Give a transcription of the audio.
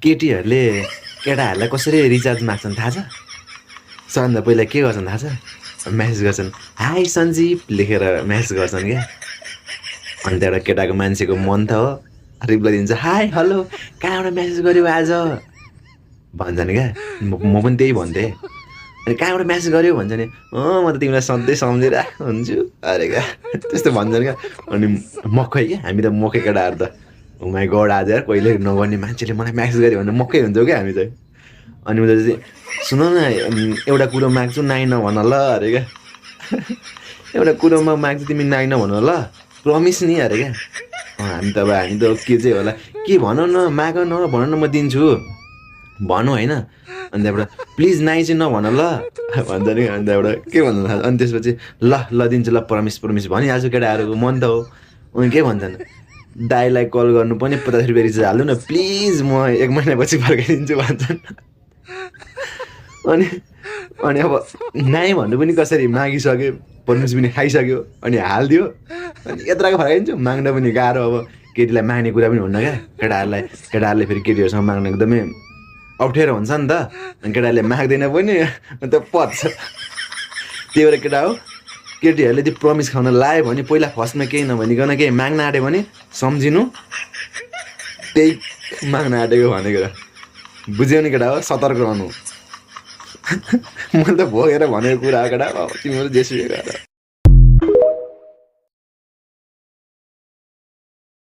केटीहरूले केटाहरूलाई कसरी रिचार्ज माग्छन् थाहा छ? सबभन्दा पहिला के गर्छन् थाहा छ? म्यासेज गर्छन्, हाई सञ्जीव लेखेर म्यासेज गर्छन् क्या। अनि त्यहाँबाट केटाको मान्छेको मन त हो, रिप्लाई दिन्छ, हाई हेलो कहाँबाट म्यासेज गर्यो आज भन्छन् क्या। म पनि त्यही भन्थेँ। अनि कहाँबाट म्यासेज गर्यो भन्छ नि, म त तिमीलाई सधैँ सम्झिरहेको हुन्छु अरे क्या, त्यस्तो भन्छन् क्या। अनि मकै क्या, हामी त मकै केटाहरू त माई गड आज यार कहिले नगर्ने मान्छेले मलाई म्यासेज गर्यो भने मकै हुन्छौँ क्या हामी चाहिँ। अनि उनीहरू चाहिँ सुन न एउटा कुरो माग्छु नाइ नभन ल अरे क्या। एउटा कुरोमा माग्छु तिमी नाइ नभन ल, प्रमिस नि अरे क्या। हामी त के चाहिँ होला, के भन न माग न भन न म दिन्छु भनौँ होइन। अनि त्यहाँबाट प्लिज नाइ चाहिँ नभन ल भन्छ नि। अनि त्यहाँबाट के भन्नु थाल्छ, अनि त्यसपछि ल दिन्छु ल प्रमिस भनिहाल्छु केटाहरूको मन त हो। उनी के भन्छन्, दाइलाई कल गर्नु पनि 50 रुपियाँ रिचार्ज हाल्नु न प्लिज, म 1 महिनापछि फर्काइदिन्छु भन्छन्। अनि अब नाइ भन्नु पनि कसरी, मागिसक्यो प्रमिस पनि खाइसक्यो अनि हालिदियो, अनि यत्रोको फर्काइदिन्छु। माग्न पनि गाह्रो, अब केटीलाई माग्ने कुरा पनि हुन्न क्या। केटाहरूले फेरि केटीहरूसँग माग्न एकदमै अप्ठ्यारो हुन्छ नि त। अनि केटाहरूले माग्दैन पनि अन्त पच्छ। त्यही भएर केटा हो, केटीहरूले त्यो प्रमिस खाउन लायो भने पहिला फर्स्टमा केही नभनिकन केही माग्न आँट्यो भने सम्झिनु, त्यही माग्न आँटेको भनेको। बुझ्यौ नि केटा हो, सतर्क रहनु। मैले त भोगेर भनेको कुरा हो केटा, तिमीहरू जेसुकै गर।